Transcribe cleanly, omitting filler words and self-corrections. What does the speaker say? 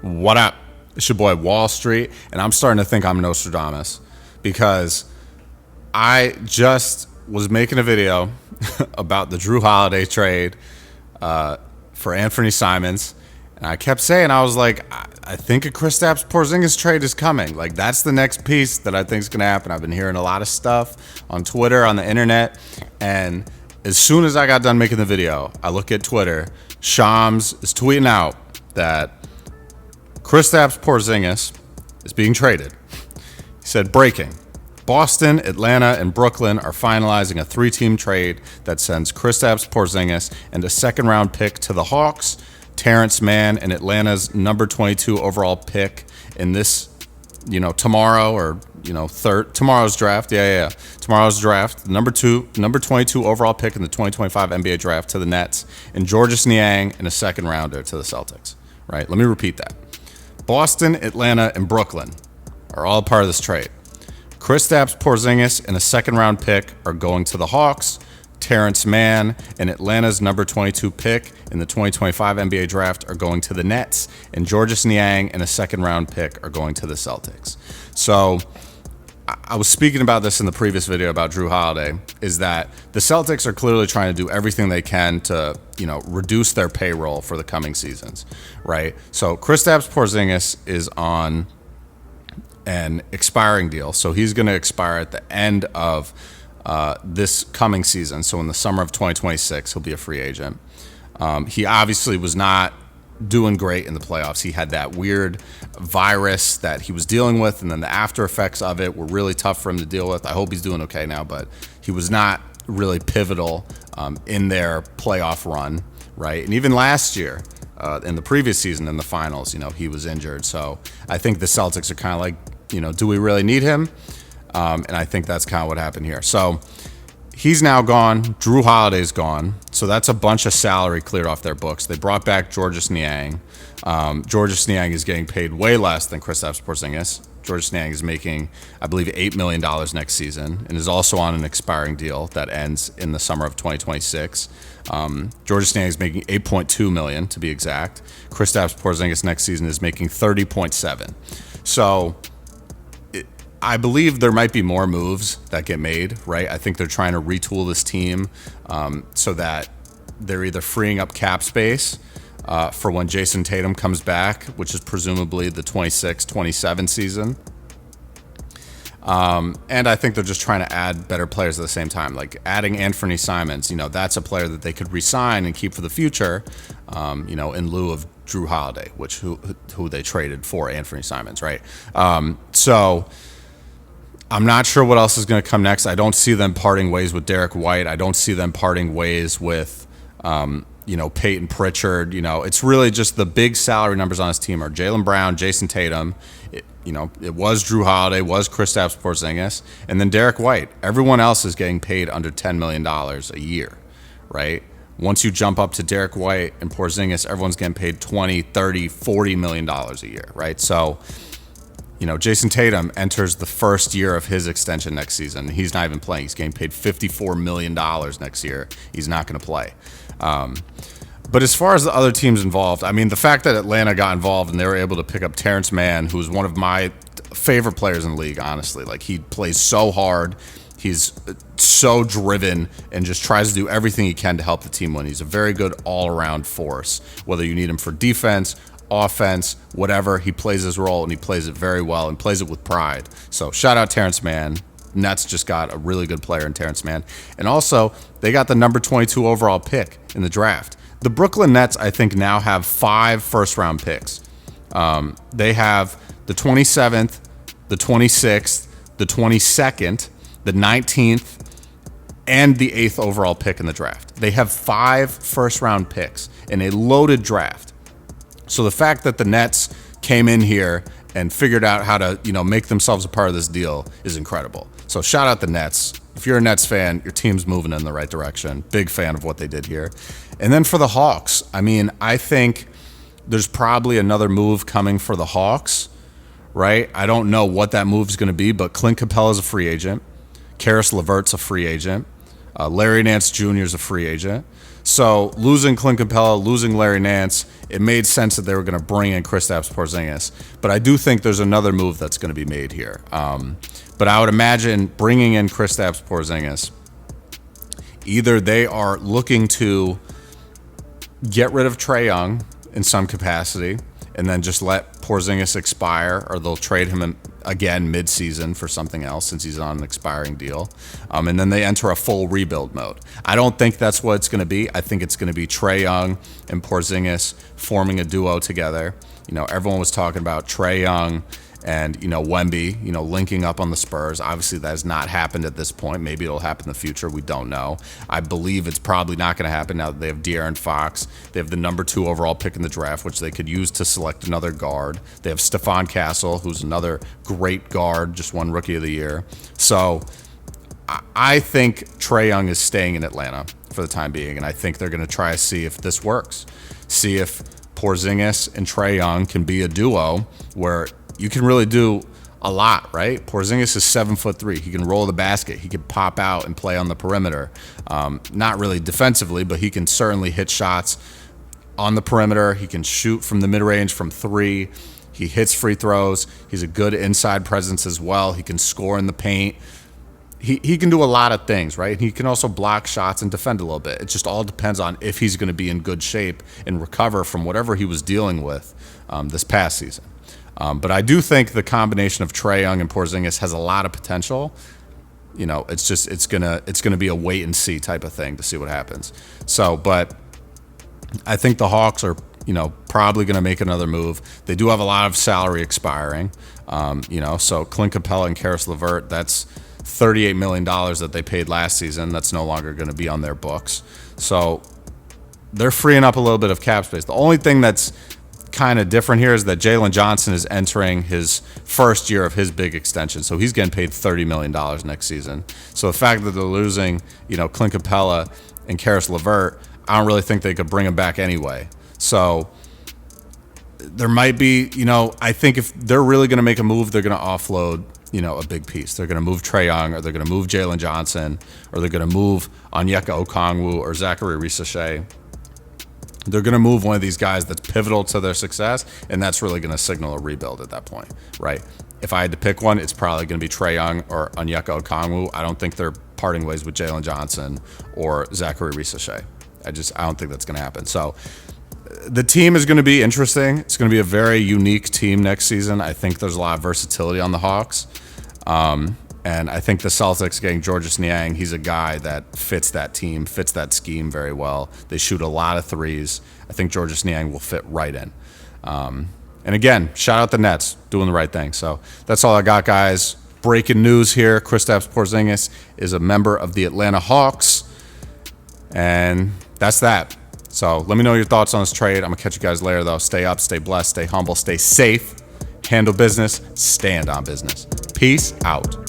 What up? It's your boy Wall Street, and I'm starting to think I'm Nostradamus because I just was making a video about the Jrue Holiday trade for Anthony Simons, and I kept saying, I was like, I think a Kristaps Porziņģis trade is coming. Like, that's the next piece that I think is going to happen. I've been hearing a lot of stuff on Twitter, on the internet, and as soon as I got done making the video, I look at Twitter. Shams is tweeting out that Kristaps Porziņģis is being traded. He said, breaking. Boston, Atlanta, and Brooklyn are finalizing a 3-team trade that sends Kristaps Porziņģis and a second-round pick to the Hawks, Terrance Mann, and Atlanta's number 22 overall pick in this, tomorrow or, tomorrow's draft. Tomorrow's draft. Number 22 overall pick in the 2025 NBA draft to the Nets, and Niang and a second-rounder to the Celtics. Right? Let me repeat that. Boston, Atlanta, and Brooklyn are all part of this trade. Kristaps Porziņģis and a second-round pick are going to the Hawks. Terrance Mann and Atlanta's number 22 pick in the 2025 NBA draft are going to the Nets. And Niang and a second-round pick are going to the Celtics. So I was speaking about this in the previous video about Jrue Holiday, is that the Celtics are clearly trying to do everything they can to, reduce their payroll for the coming seasons, right? So Kristaps Porziņģis is on an expiring deal. So he's going to expire at the end of this coming season. So in the summer of 2026, he'll be a free agent. He obviously was not doing great in the playoffs. He had that weird virus that he was dealing with, and then the after effects of it were really tough for him to deal with. I hope he's doing okay now, but he was not really pivotal in their playoff run, right? And even last year, in the previous season in the finals, he was injured. So I think the Celtics are kind of like, do we really need him? And I think that's kind of what happened here. So he's now gone. Jrue Holiday's gone. So that's a bunch of salary cleared off their books. They brought back Niang. Niang is getting paid way less than Kristaps Porziņģis. Niang is making, I believe, $8 million next season and is also on an expiring deal that ends in the summer of 2026. Niang is making $8.2 million to be exact. Kristaps Porziņģis next season is making $30.7. So I believe there might be more moves that get made, right? I think they're trying to retool this team so that they're either freeing up cap space for when Jason Tatum comes back, which is presumably the 26-27 season. And I think they're just trying to add better players at the same time. Like adding Anthony Simons, that's a player that they could re-sign and keep for the future, in lieu of Jrue Holiday, who they traded for Anthony Simons, right? So I'm not sure what else is going to come next. I don't see them parting ways with Derek White. I don't see them parting ways with, Peyton Pritchard. It's really just the big salary numbers on his team are Jaylen Brown, Jason Tatum. It was Jrue Holiday, was Kristaps Porziņģis, and then Derek White. Everyone else is getting paid under $10 million a year, right? Once you jump up to Derek White and Porziņģis, everyone's getting paid $20, $30, $40 million a year, right? So Jason Tatum enters the first year of his extension next season. He's not even playing. He's getting paid $54 million next year. He's not going to play. But as far as the other teams involved, I mean, the fact that Atlanta got involved and they were able to pick up Terrance Mann, who's one of my favorite players in the league, honestly. Like, he plays so hard. He's so driven and just tries to do everything he can to help the team win. He's a very good all-around force, whether you need him for defense, offense, whatever. He plays his role, and he plays it very well and plays it with pride. So shout out Terrance Mann. Nets just got a really good player in Terrance Mann. And also, they got the number 22 overall pick in the draft. The Brooklyn Nets, I think, now have 5 first-round picks. They have the 27th, the 26th, the 22nd, the 19th, and the 8th overall pick in the draft. They have 5 first-round picks in a loaded draft. So the fact that the Nets came in here and figured out how to, make themselves a part of this deal is incredible. So shout out the Nets. If you're a Nets fan, your team's moving in the right direction. Big fan of what they did here. And then for the Hawks, I mean, I think there's probably another move coming for the Hawks, right? I don't know what that move is going to be, but Clint Capella's a free agent. Karis LeVert's a free agent. Larry Nance Jr. is a free agent. So losing Clint Capella, losing Larry Nance, it made sense that they were going to bring in Kristaps Porziņģis. But I do think there's another move that's going to be made here. But I would imagine bringing in Kristaps Porziņģis, either they are looking to get rid of Trae Young in some capacity and then just let Porziņģis expire, or they'll trade him again mid-season for something else since he's on an expiring deal. And then they enter a full rebuild mode. I don't think that's what it's going to be. I think it's going to be Trae Young and Porziņģis forming a duo together. You know, everyone was talking about Trae Young and, you know, Wemby, you know, linking up on the Spurs. Obviously, that has not happened at this point. Maybe it'll happen in the future. We don't know. I believe it's probably not going to happen now that they have De'Aaron Fox. They have the number 2 overall pick in the draft, which they could use to select another guard. They have Stephon Castle, who's another great guard, just won Rookie of the Year. So I think Trae Young is staying in Atlanta for the time being, and I think they're going to try to see if this works. See if Porziņģis and Trae Young can be a duo where you can really do a lot, right? Porziņģis is 7'3". He can roll the basket. He can pop out and play on the perimeter. Not really defensively, but he can certainly hit shots on the perimeter. He can shoot from the mid-range from 3. He hits free throws. He's a good inside presence as well. He can score in the paint. He can do a lot of things, right? He can also block shots and defend a little bit. It just all depends on if he's going to be in good shape and recover from whatever he was dealing with this past season. But I do think the combination of Trae Young and Porziņģis has a lot of potential. You know, it's gonna be a wait and see type of thing to see what happens. So, but I think the Hawks are, you know, probably gonna make another move. They do have a lot of salary expiring. You know, so Clint Capella and Caris LeVert, that's $38 million that they paid last season. That's no longer going to be on their books. So they're freeing up a little bit of cap space. The only thing that's kind of different here is that Jalen Johnson is entering his first year of his big extension. So he's getting paid $30 million next season. So the fact that they're losing, you know, Clint Capella and Caris LeVert, I don't really think they could bring him back anyway. So there might be, you know, I think if they're really going to make a move, they're going to offload, you know, a big piece. They're going to move Trae Young, or they're going to move Jalen Johnson, or they're going to move Onyeka Okongwu or Zachary Rissache. They're going to move one of these guys that's pivotal to their success, and that's really going to signal a rebuild at that point, right? If I had to pick one, it's probably going to be Trae Young or Onyeka Okongwu. I don't think they're parting ways with Jalen Johnson or Zachary Rissache. I don't think that's going to happen. So the team is going to be interesting. It's going to be a very unique team next season. I think there's a lot of versatility on the Hawks. And I think the Celtics getting Georges Niang, he's a guy that fits that team, fits that scheme very well. They shoot a lot of threes. I think Georges Niang will fit right in. And again, shout out the Nets, doing the right thing. So that's all I got, guys. Breaking news here. Kristaps Porziņģis is a member of the Atlanta Hawks. And that's that. So let me know your thoughts on this trade. I'm going to catch you guys later, though. Stay up, stay blessed, stay humble, stay safe, handle business, stand on business. Peace out.